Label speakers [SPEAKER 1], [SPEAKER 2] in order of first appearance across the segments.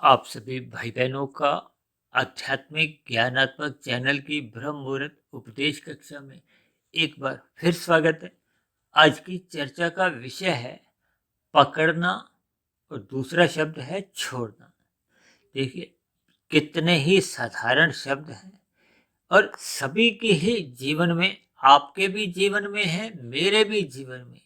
[SPEAKER 1] आप सभी भाई बहनों का आध्यात्मिक ज्ञानात्मक चैनल की ब्रह्म मुहूर्त उपदेश कक्षा में एक बार फिर स्वागत है। आज की चर्चा का विषय है पकड़ना और दूसरा शब्द है छोड़ना। देखिए, कितने ही साधारण शब्द हैं और सभी के ही जीवन में, आपके भी जीवन में है, मेरे भी जीवन में।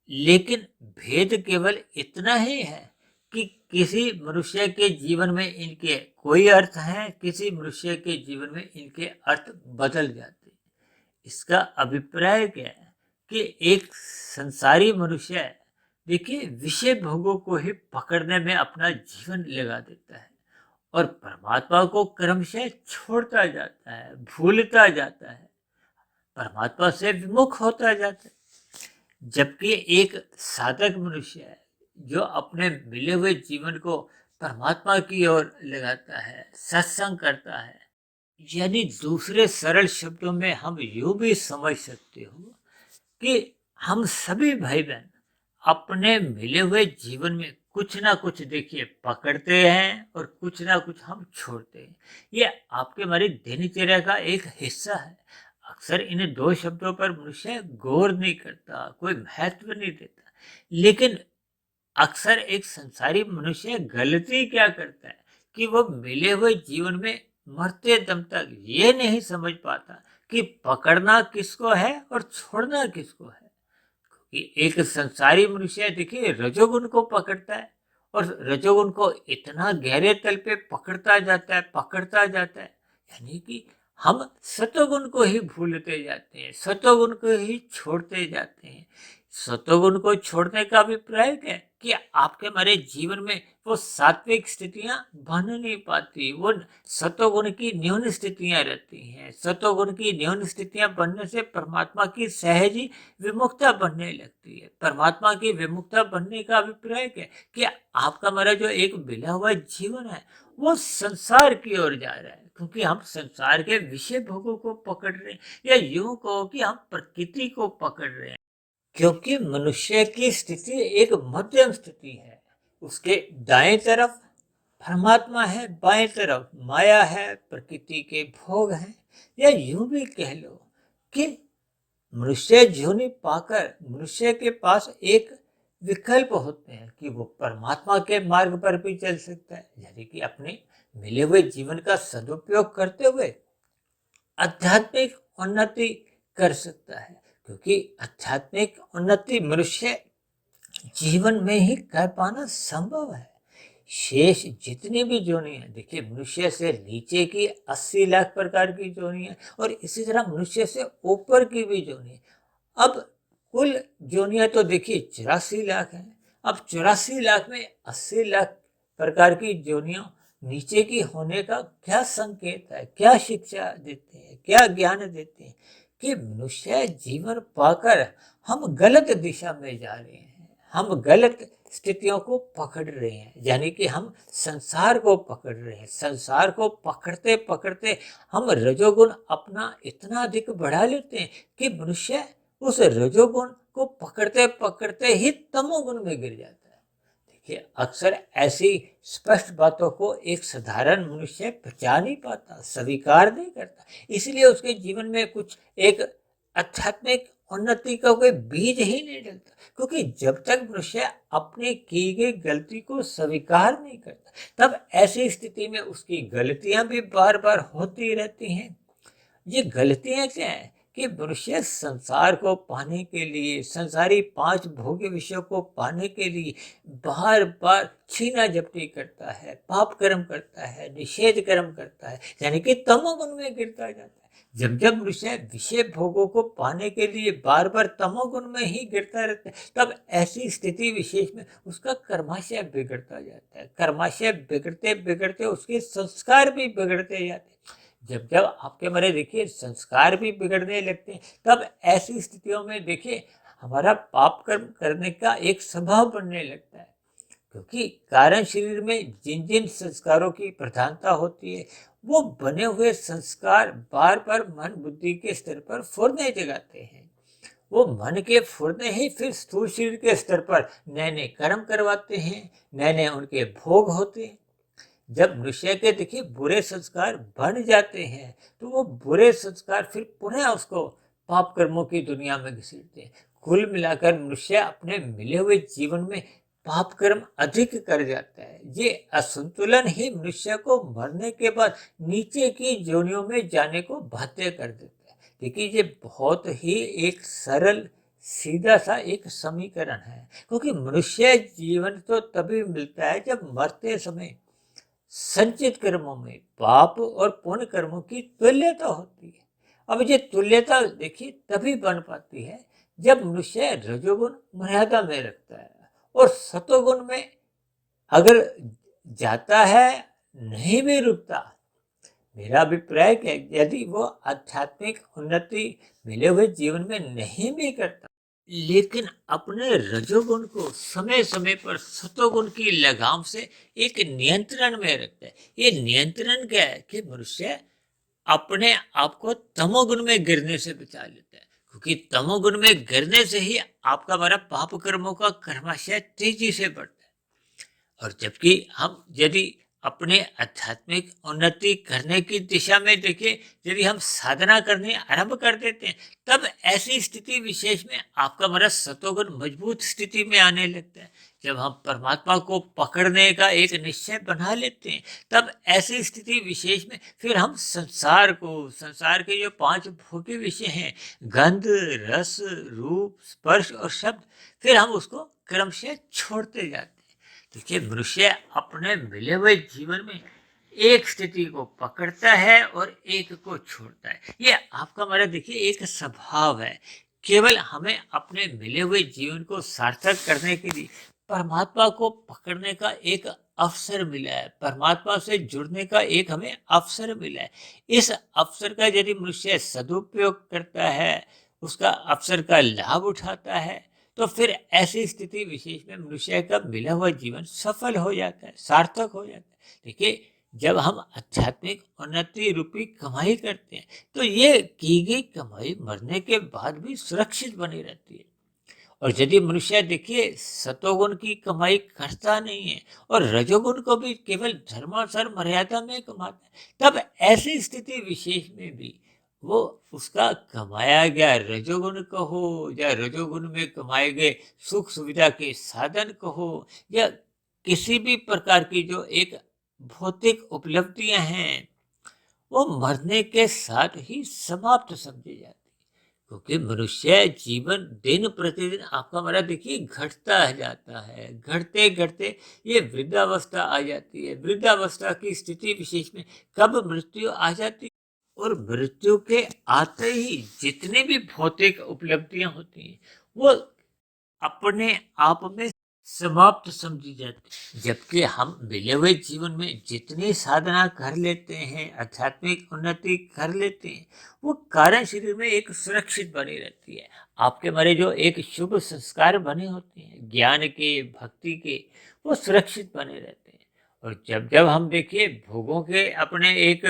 [SPEAKER 1] लेकिन भेद केवल इतना ही है कि किसी मनुष्य के जीवन में इनके कोई अर्थ हैं, किसी मनुष्य के जीवन में इनके अर्थ बदल जाते हैं। इसका अभिप्राय क्या है कि एक संसारी मनुष्य है, देखिए, विषय भोगों को ही पकड़ने में अपना जीवन लगा देता है और परमात्मा को क्रमशः छोड़ता जाता है, भूलता जाता है, परमात्मा से विमुख होता जाता है। जबकि एक साधक मनुष्य है जो अपने मिले हुए जीवन को परमात्मा की ओर लगाता है, सत्संग करता है। यानी दूसरे सरल शब्दों में हम यूं भी समझ सकते हो कि हम सभी भाई बहन अपने मिले हुए जीवन में कुछ ना कुछ, देखिए, पकड़ते हैं और कुछ ना कुछ हम छोड़ते हैं। ये आपके हमारी दिनचर्या का एक हिस्सा है। अक्सर इन दो शब्दों पर मनुष्य गौर नहीं करता, कोई महत्व नहीं देता। लेकिन अक्सर एक संसारी मनुष्य गलती क्या करता है कि वो मिले हुए जीवन में मरते दम तक ये नहीं समझ पाता कि पकड़ना किसको है और छोड़ना किसको है। कि एक संसारी मनुष्य, देखिए, रजोगुण को पकड़ता है और रजोगुण को इतना गहरे तल पे पकड़ता जाता है, यानी कि हम सतोगुण को ही भूलते जाते हैं, सतोगुण को ही छोड़ते जाते हैं। सतोगुण को छोड़ने का अभिप्राय क्या है कि आपके हमारे जीवन में वो सात्विक स्थितियां बन नहीं पाती, वो सतोगुण की न्यून स्थितियां रहती हैं। सतोगुण की न्यून स्थितियां बनने से परमात्मा की सहज ही विमुक्ता बनने लगती है। परमात्मा की विमुक्ता बनने का अभिप्राय क्या है कि आपका हमारा जो एक मिला हुआ जीवन है वो संसार की ओर जा रहा है, क्योंकि हम संसार के विषय भोगों को पकड़ रहे हैं, या यूं कहो कि हम प्रकृति को पकड़ रहे हैं। क्योंकि मनुष्य की स्थिति एक मध्यम स्थिति है। उसके दाएं तरफ परमात्मा है, बाएं तरफ माया है, प्रकृति के भोग हैं। या यूं भी कह लो कि मनुष्य जीवनी पाकर मनुष्य के पास एक विकल्प होते हैं कि वो परमात्मा के मार्ग पर भी चल सकता है, यानी कि अपने मिले हुए जीवन का सदुपयोग करते हुए आध्यात्मिक उन्नति कर सकता है। क्योंकि आध्यात्मिक उन्नति मनुष्य जीवन में ही कर पाना संभव है। शेष जितनी भी जोनी है, देखिए, मनुष्य से नीचे की 80 लाख प्रकार की जोनी है और इसी तरह मनुष्य से ऊपर की भी जोनी है। अब कुल जोनियां तो देखिए 84 लाख हैं। अब 84 लाख में 80 लाख प्रकार की जोनियां नीचे की होने का क्या संकेत है, क्या शिक्षा देते हैं, क्या ज्ञान देते हैं कि मनुष्य जीवन पाकर हम गलत दिशा में जा रहे हैं, हम गलत स्थितियों को पकड़ रहे हैं, यानी कि हम संसार को पकड़ रहे हैं। संसार को पकड़ते पकड़ते हम रजोगुण अपना इतना अधिक बढ़ा लेते हैं कि मनुष्य उस रजोगुण को पकड़ते पकड़ते ही तमोगुण में गिर जाता है। देखिए, अक्सर ऐसी स्पष्ट बातों को एक साधारण मनुष्य पचा नहीं पाता, स्वीकार नहीं करता, इसलिए उसके जीवन में कुछ एक आध्यात्मिक उन्नति का कोई बीज ही नहीं डलता। क्योंकि जब तक मनुष्य अपने की गई गलती को स्वीकार नहीं करता, तब ऐसी स्थिति में उसकी गलतियां भी बार बार होती रहती हैं। ये गलतियां क्या है कि मनुष्य संसार को पाने के लिए, संसारी 5 भोग्य विषयों को पाने के लिए बार बार छीना झपटी करता है, पाप कर्म करता है, निषेध कर्म करता है, यानी कि तमोगुण में गिरता जाता है। जब जब मनुष्य विषय भोगों को पाने के लिए बार बार तमोगुण में ही गिरता रहता है, तब ऐसी स्थिति विशेष में उसका कर्माशय बिगड़ता जाता है। कर्माशय बिगड़ते बिगड़ते उसके संस्कार भी बिगड़ते जाते हैं। जब जब आपके हमारे, देखिए, संस्कार भी बिगड़ने लगते हैं, तब ऐसी स्थितियों में, देखिए, हमारा पाप कर्म करने का एक स्वभाव बनने लगता है। क्योंकि कारण शरीर में जिन जिन संस्कारों की प्रधानता होती है, वो बने हुए संस्कार बार बार मन बुद्धि के स्तर पर फुरने जगाते हैं। वो मन के फुरने ही फिर स्थूल शरीर के स्तर पर नए नए कर्म करवाते हैं, नए नए उनके भोग होते हैं। जब मनुष्य के देखिए बुरे संस्कार बन जाते हैं तो वो बुरे संस्कार फिर पुनः उसको पाप कर्मों की दुनिया में घसीटते हैं। कुल मिलाकर मनुष्य अपने मिले हुए जीवन में पाप कर्म अधिक कर जाता है। ये असंतुलन ही मनुष्य को मरने के बाद नीचे की योनियों में जाने को बाध्य कर देता है। देखिए ये बहुत ही एक सरल सीधा सा एक समीकरण है, क्योंकि मनुष्य जीवन तो तभी मिलता है जब मरते समय संचित कर्मों में पाप और पुण्य कर्मों की तुल्यता होती है। अब ये तुल्यता देखिए तभी बन पाती है जब मनुष्य रजोगुण मर्यादा में रखता है और सतोगुण में अगर जाता है, नहीं भी रुकता। मेरा अभिप्राय है कि यदि वो आध्यात्मिक उन्नति मिले हुए जीवन में नहीं भी करता, लेकिन अपने रजोगुण को समय समय पर सतोगुण की लगाम से एक नियंत्रण में रखता है। ये नियंत्रण क्या है कि मनुष्य अपने आप को तमोगुण में गिरने से बचा लेता है, क्योंकि तमोगुण में गिरने से ही आपका हमारा पाप कर्मों का कर्माशय तेजी से बढ़ता है। और जबकि हम यदि अपने आध्यात्मिक उन्नति करने की दिशा में देखिए, यदि हम साधना करने आरंभ कर देते हैं, तब ऐसी स्थिति विशेष में आपका हमारा सतोगुण मजबूत स्थिति में आने लगता है। जब हम परमात्मा को पकड़ने का एक निश्चय बना लेते हैं, तब ऐसी स्थिति विशेष में फिर हम संसार के जो 5 भौतिक विषय हैं, गंध, रस, रूप, स्पर्श और शब्द, फिर हम उसको क्रमशः छोड़ते जाते हैं। देखिए मनुष्य अपने मिले हुए जीवन में एक स्थिति को पकड़ता है और एक को छोड़ता है। ये आपका हमारा देखिए एक स्वभाव है। केवल हमें अपने मिले हुए जीवन को सार्थक करने के लिए परमात्मा को पकड़ने का एक अवसर मिला है, परमात्मा से जुड़ने का एक हमें अवसर मिला है। इस अवसर का यदि मनुष्य सदुपयोग करता है, उसका अवसर का लाभ उठाता है, तो फिर ऐसी स्थिति विशेष में मनुष्य का मिला हुआ जीवन सफल हो जाता है, सार्थक हो जाता है। देखिए जब हम आध्यात्मिक उन्नति रूपी कमाई करते हैं, तो ये की गई कमाई मरने के बाद भी सुरक्षित बनी रहती है। और यदि मनुष्य देखिए सतोगुण की कमाई करता नहीं है और रजोगुण को भी केवल धर्मानुसार मर्यादा में कमाता है, तब ऐसी स्थिति विशेष में भी वो उसका कमाया गया रजोगुण कहो या रजोगुण में कमाए गए सुख सुविधा के साधन कहो या किसी भी प्रकार की जो एक भौतिक उपलब्धियां हैं, वो मरने के साथ ही समाप्त समझी जाती है। क्योंकि मनुष्य जीवन दिन प्रतिदिन आपका हमारा देखिए घटता जाता है, घटते घटते ये वृद्धावस्था आ जाती है। वृद्धावस्था की स्थिति विशेष में कब मृत्यु आ जाती है, और मृत्यु के आते ही जितनी भी भौतिक उपलब्धियां होती हैं वो अपने आप में समाप्त समझी जाती। जबकि हम मिले हुए जीवन में जितनी साधना कर लेते हैं, आध्यात्मिक उन्नति कर लेते हैं, वो कारण शरीर में एक सुरक्षित बनी रहती है। आपके हमारे जो एक शुभ संस्कार बने होते हैं ज्ञान के, भक्ति के, वो सुरक्षित बने रहते हैं। और जब जब हम देखिए भोगों के अपने एक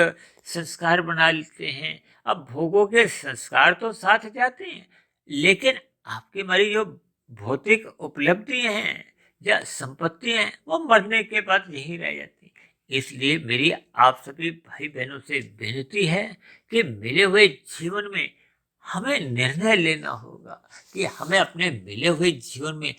[SPEAKER 1] संस्कार बना लेते हैं, अब भोगों के संस्कार तो साथ जाते हैं, लेकिन आपकी हमारी जो भौतिक उपलब्धियां हैं या संपत्तियां हैं, वो मरने के बाद यही रह जाती। इसलिए मेरी आप सभी भाई बहनों से विनती है कि मिले हुए जीवन में हमें निर्णय लेना होगा कि हमें अपने मिले हुए जीवन में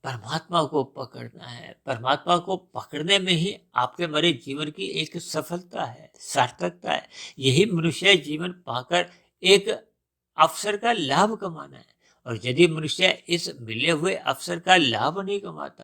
[SPEAKER 1] परमात्मा को पकड़ना है। परमात्मा को पकड़ने में ही आपके मरे जीवन की एक सफलता है, सार्थकता है। यही मनुष्य जीवन पाकर एक अवसर का लाभ कमाना है। और यदि मनुष्य इस मिले हुए अवसर का लाभ नहीं कमाता,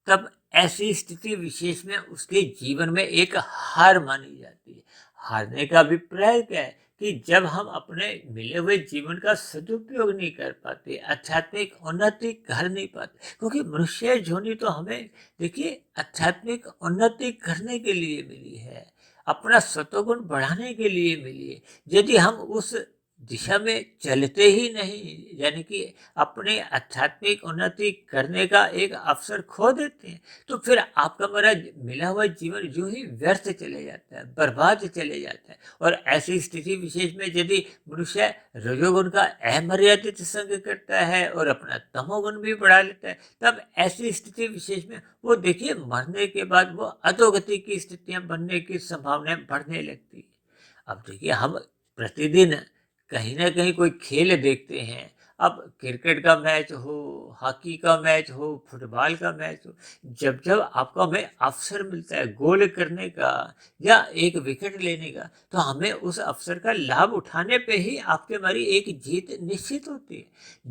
[SPEAKER 1] तब ऐसी स्थिति विशेष में उसके जीवन में एक हार मानी जाती है। हारने का अभिप्राय क्या है कि जब हम अपने मिले हुए जीवन का सदुपयोग नहीं कर पाते, आध्यात्मिक उन्नति कर नहीं पाते, क्योंकि मनुष्य जोनी तो हमें देखिए आध्यात्मिक उन्नति करने के लिए मिली है, अपना सतोगुण बढ़ाने के लिए मिली है। यदि हम उस दिशा में चलते ही नहीं, यानी कि अपने आध्यात्मिक उन्नति करने का एक अवसर खो देते हैं, तो फिर आपका मेरा मिला हुआ जीवन यूं ही व्यर्थ चले जाता है, बर्बाद चले जाता है। और ऐसी स्थिति विशेष में यदि मनुष्य रजोगुण का अमर्यादित संग करता है और अपना तमोगुण भी बढ़ा लेता है, तब ऐसी स्थिति विशेष में वो देखिए मरने के बाद वो अधोगति की स्थितियां बनने की संभावनाएं बढ़ने लगती है। अब देखिए हम प्रतिदिन कहीं न कहीं कोई खेल देखते हैं। अब क्रिकेट का मैच हो, हॉकी का मैच हो, फुटबॉल का मैच हो, जब-जब आपको हमें अवसर मिलता है गोल करने का या एक विकेट लेने का, तो हमें उस अवसर का लाभ उठाने पे ही आपके हमारी एक जीत निश्चित होती है।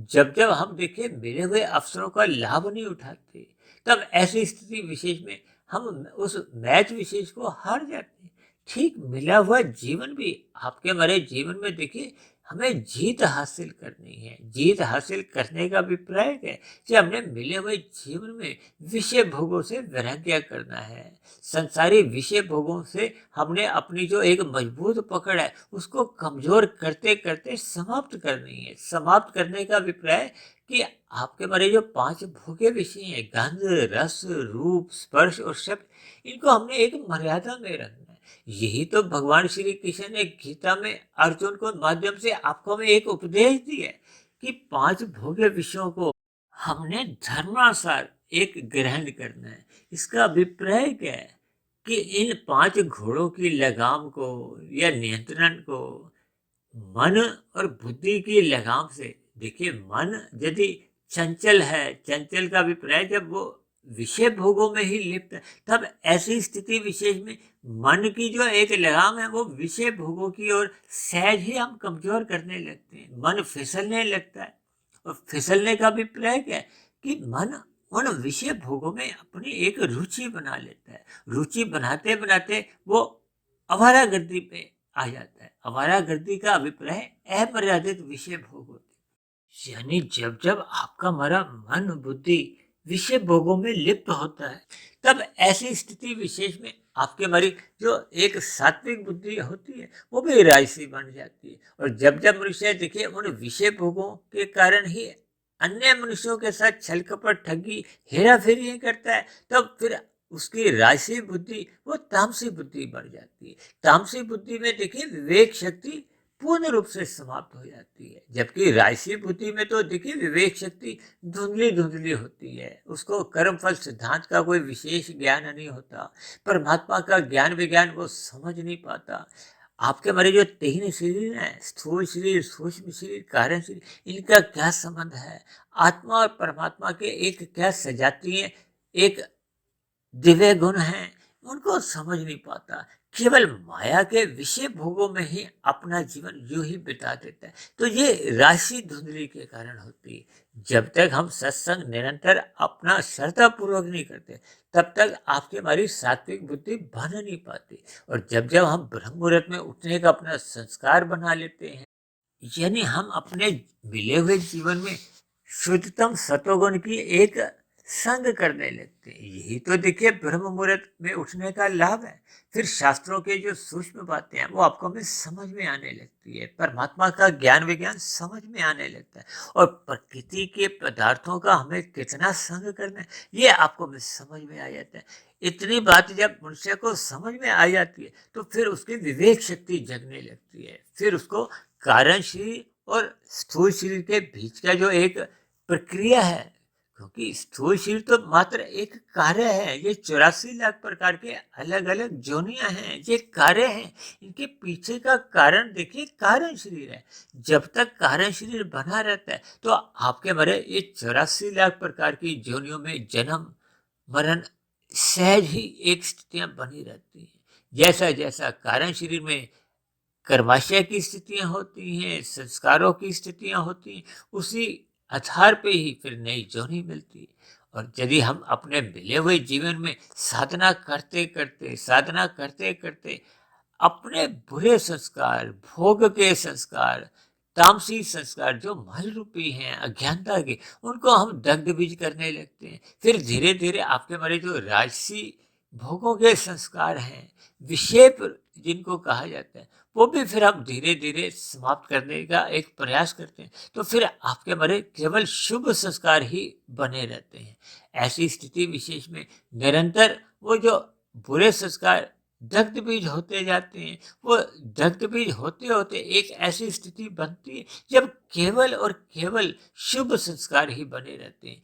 [SPEAKER 1] जब-जब हम देखिए मिले हुए अवसरों का लाभ नहीं उठाते, तब ऐसी स्थिति विशेष में हम उस मैच विशेष को हार जाते हैं। ठीक मिला हुआ जीवन भी आपके हमारे जीवन में देखिए हमें जीत हासिल करनी है। जीत हासिल करने का अभिप्राय क्या है कि हमने मिले हुए जीवन में विषय भोगों से वैराग्य करना है। संसारी विषय भोगों से हमने अपनी जो एक मजबूत पकड़ है उसको कमजोर करते करते समाप्त करनी है। समाप्त करने का अभिप्राय कि आपके हमारे जो 5 भोग्य विषय हैं, गंध, रस, रूप, स्पर्श और शब्द, इनको हमने एक मर्यादा में रखना है। यही तो भगवान श्री कृष्ण ने गीता में अर्जुन को माध्यम से आपको हमें एक उपदेश दिया है कि 5 भोग्य विषयों को हमने धर्मानुसार एक ग्रहण करना है। इसका अभिप्राय क्या है कि इन 5 घोड़ों की लगाम को या नियंत्रण को मन और बुद्धि की लगाम से, देखिए मन यदि चंचल है, चंचल का अभिप्राय जब वो विषय भोगों में ही लिप्त है, तब ऐसी स्थिति विशेष में मन की जो एक लगाम है वो विषय भोगों की ओर सहज ही हम कमजोर करने लगते हैं। मन फिसलने लगता है और फिसलने का अभिप्राय क्या है कि मन उन विषय भोगों में अपनी एक रुचि बना लेता है। रुचि बनाते बनाते वो आवारागर्दी पे आ जाता है। आवारागर्दी का अभिप्राय अमर्यादित विषय भोग होते हैं। यानी जब जब आपका हमारा मन बुद्धि विषय भोगों में लिप्त होता है, तब ऐसी स्थिति विशेष में आपके हमारी जो एक सात्विक बुद्धि होती है वो भी राजसी बन जाती है। और जब जब मनुष्य देखिए उन विषय भोगों के कारण ही अन्य मनुष्यों के साथ छल कपट ठगी हेरा फेरी करता है, तब फिर उसकी राजसी बुद्धि वो तामसी बुद्धि बढ़ जाती है। तामसी बुद्धि में देखिए विवेक शक्ति पूर्ण रूप से समाप्त हो जाती है, जबकि राजसी बुद्धि में तो देखिए विवेक शक्ति धुंधली धुंधली होती है। उसको कर्म फल सिद्धांत का कोई विशेष ज्ञान नहीं होता, परमात्मा का ज्ञान विज्ञान वो समझ नहीं पाता। आपके हमारे जो 3 शरीर हैं, स्थूल शरीर, सूक्ष्म शरीर, कारण शरीर, इनका क्या संबंध है? आत्मा और परमात्मा के एक क्या सजातीय एक दिव्य गुण हैं, उनको समझ नहीं पाता। केवल माया के विषय भोगों में ही अपना जीवन यूं ही बिता देता है। तो ये राशि धुंधली के कारण होती है। जब तक हम सत्संग निरंतर अपना श्रद्धा पूर्वक नहीं करते, तब तक आपकी हमारी सात्विक बुद्धि बन नहीं पाती। और जब जब हम ब्रह्म मुहूर्त में उठने का अपना संस्कार बना लेते हैं, यानी हम अपने मिले हुए जीवन में शुद्धतम सतोगुण की एक संग करने लगते हैं। यही तो देखिए ब्रह्म मुहूर्त में उठने का लाभ है। फिर शास्त्रों के जो सूक्ष्म बातें हैं वो आपको हमें समझ में आने लगती है। परमात्मा का ज्ञान विज्ञान समझ में आने लगता है। और प्रकृति के पदार्थों का हमें कितना संग करना है ये आपको हमें समझ में आ जाता है। इतनी बात जब मनुष्य को समझ में आ जाती है तो फिर उसकी विवेक शक्ति जगने लगती है। फिर उसको कारण शरीर और स्थूल शरीर के बीच का जो एक प्रक्रिया है, क्योंकि स्थूल शरीर तो मात्र एक कार्य है। ये 84 लाख प्रकार के अलग अलग जोनियां हैं, ये कार्य हैं। इनके पीछे का कारण देखिए कारण शरीर है। जब तक कारण शरीर बना रहता है तो आपके हमारे ये 84 लाख प्रकार की जोनियों में जन्म मरण सहज ही एक स्थितियां बनी रहती हैं। जैसा जैसा कारण शरीर में कर्माशय की स्थितियां होती हैं, संस्कारों की स्थितियां होती हैं, उसी आधार पे ही फिर नई जोनी मिलती है। और यदि हम अपने मिले हुए जीवन में साधना करते करते अपने बुरे संस्कार, भोग के संस्कार, तामसी संस्कार जो मल रूपी हैं अज्ञानता के, उनको हम दग्ध बीज करने लगते हैं। फिर धीरे धीरे आपके हमारे जो राजसी भोगों के संस्कार हैं, विषय पर जिनको कहा जाता है, वो भी फिर हम धीरे धीरे समाप्त करने का एक प्रयास करते हैं, तो फिर आपके हमारे केवल शुभ संस्कार ही बने रहते हैं। ऐसी स्थिति विशेष में निरंतर वो जो बुरे संस्कार दग्ध बीज होते जाते हैं, वो दग्ध बीज होते होते एक ऐसी स्थिति बनती है जब केवल और केवल शुभ संस्कार ही बने रहते हैं।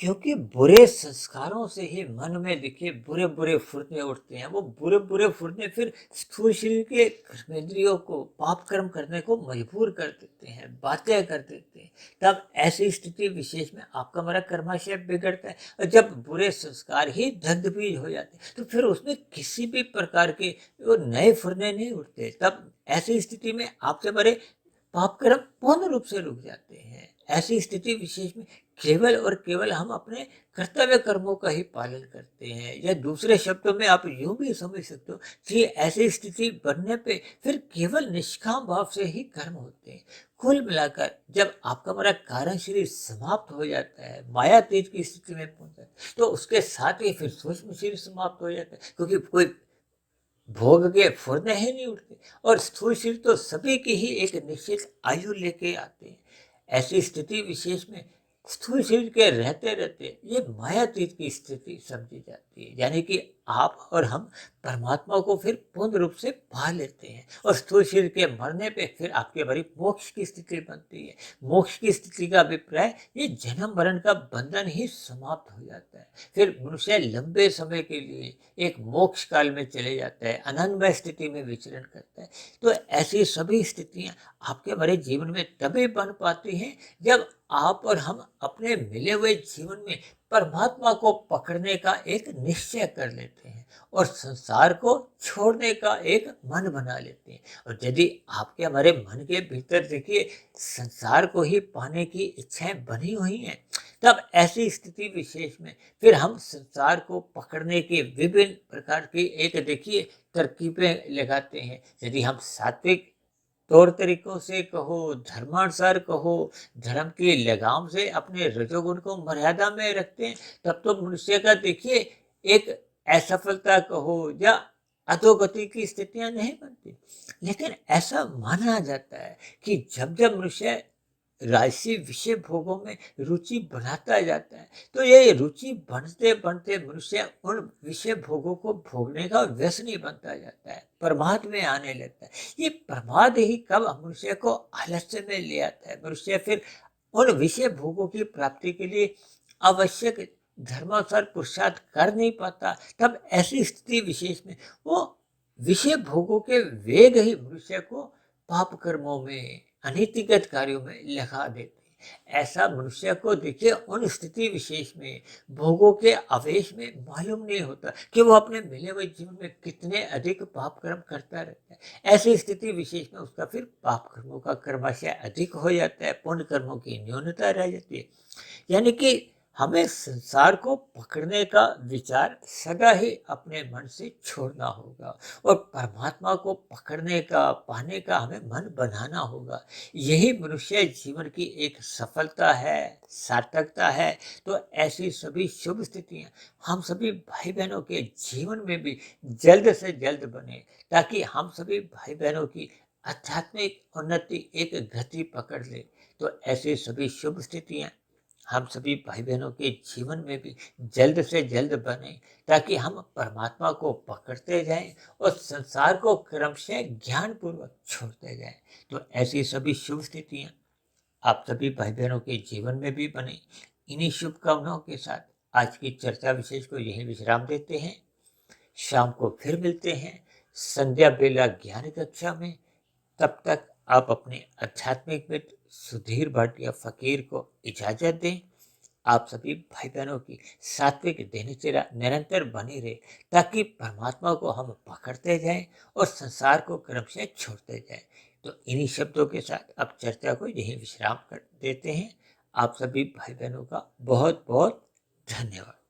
[SPEAKER 1] क्योंकि बुरे संस्कारों से ही मन में देखिए बुरे बुरे फुर्ने उठते हैं। वो बुरे बुरे फुर्ने फिर स्थूल शरीर के कर्मेंद्रियों को पाप कर्म करने को मजबूर कर देते हैं, बातें कर देते हैं। तब ऐसी स्थिति विशेष में आपका हमारा कर्माशय बिगड़ता है, और जब बुरे संस्कार ही दग्ध बीज हो जाते हैं तो फिर उसमें किसी भी प्रकार के वो नए फुर्ने नहीं उठते। तब ऐसी स्थिति में आपसे बड़े पाप कर्म पूर्ण रूप से रुक जाते हैं। ऐसी स्थिति विशेष में केवल और केवल हम अपने कर्तव्य कर्मों का ही पालन करते हैं, या दूसरे शब्दों में आप यूं भी समझ सकते हो कि ऐसी स्थिति बनने पे फिर केवल निष्काम भाव से ही कर्म होते हैं। कुल मिलाकर जब आपका हमारा कारण शरीर समाप्त हो जाता है, माया तेज की स्थिति में पहुंच जाता है, तो उसके साथ ही फिर सूक्ष्म शरीर समाप्त हो जाता है, क्योंकि कोई भोग के फुरने ही नहीं उठते, और स्थूल शरीर तो सभी की ही एक निश्चित आयु लेके आते हैं। ऐसी स्थिति विशेष में स्थूल शरीर के रहते रहते ये मायातीत की स्थिति समझी जाती है, यानी कि आप और हम परमात्मा को फिर पूर्ण रूप से पा लेते हैं, और स्थूल शरीर के मरने पे फिर आपके बड़ी मोक्ष की स्थिति बनती है। मोक्ष की स्थिति का अभिप्राय ये जन्म मरण का बंधन ही समाप्त हो जाता है। फिर मनुष्य लंबे समय के लिए एक मोक्ष काल में चले जाता है, आनंदमय स्थिति में विचरण करता है। तो ऐसी सभी स्थितियां आपके हमारे जीवन में तभी बन पाती हैं जब आप और हम अपने मिले हुए जीवन में परमात्मा को पकड़ने का एक निश्चय कर लेते हैं, और संसार को छोड़ने का एक मन बना लेते हैं। और यदि आपके हमारे मन के भीतर देखिए संसार को ही पाने की इच्छाएं बनी हुई हैं, तब ऐसी स्थिति विशेष में फिर हम संसार को पकड़ने के विभिन्न प्रकार की एक देखिए तरकीबें लगाते हैं। यदि हम सात्विक तौर तरीकों से कहो, धर्मानुसार कहो, धर्म की लगाम से अपने रजोगुण को मर्यादा में रखते हैं, तब तो मनुष्य का देखिए एक असफलता कहो या अधोगति की स्थितियां नहीं बनती। लेकिन ऐसा माना जाता है कि जब जब मनुष्य राजसी विषय भोगों में रुचि बनाता जाता है, तो ये रुचि बढ़ते बढ़ते मनुष्य उन विषय भोगों को भोगने का व्यसनी बनता जाता है, प्रमाद में आने लगता है। ये प्रमाद ही कब मनुष्य को आलस्य में ले आता है। मनुष्य फिर उन विषय भोगों की प्राप्ति के लिए आवश्यक धर्मानुसार पुरुषार्थ कर नहीं पाता। तब ऐसी स्थिति विशेष में वो विषय भोगों के वेग ही मनुष्य को पाप कर्मों में, अनीतिगत कार्यों में लगा देते हैं। ऐसा मनुष्य को देखिए उन स्थिति विशेष में भोगों के आवेश में मालूम नहीं होता कि वो अपने मिले हुए जीवन में कितने अधिक पाप कर्म करता रहता है। ऐसी स्थिति विशेष में उसका फिर पाप कर्मों का कर्माशय अधिक हो जाता है, पुण्य कर्मों की न्यूनता रह जाती है। यानी कि हमें संसार को पकड़ने का विचार सदा ही अपने मन से छोड़ना होगा, और परमात्मा को पकड़ने का, पाने का हमें मन बनाना होगा। यही मनुष्य जीवन की एक सफलता है, सार्थकता है। तो ऐसी सभी शुभ स्थितियां हम सभी भाई बहनों के जीवन में भी जल्द से जल्द बने, ताकि हम सभी भाई बहनों की आध्यात्मिक उन्नति एक गति पकड़ ले। तो ऐसी सभी शुभ स्थितियां हम सभी भाई बहनों के जीवन में भी जल्द से जल्द बने, ताकि हम परमात्मा को पकड़ते जाएं और संसार को क्रमशः ज्ञान पूर्वक छोड़ते जाएं। तो ऐसी सभी शुभ स्थितियां आप सभी भाई बहनों के जीवन में भी बने। इन्हीं शुभकामनाओं के साथ आज की चर्चा विशेष को यही विश्राम देते हैं। शाम को फिर मिलते हैं संध्या बेला ज्ञान कक्षा में। तब तक आप अपने आध्यात्मिक मित्र सुधीर भाटिया फकीर को इजाजत दें। आप सभी भाई बहनों की सात्विक दिनचर्या निरंतर बनी रहे, ताकि परमात्मा को हम पकड़ते जाएं और संसार को क्रमशः छोड़ते जाएं। तो इन्हीं शब्दों के साथ अब चर्चा को यही विश्राम कर देते हैं। आप सभी भाई बहनों का बहुत बहुत धन्यवाद।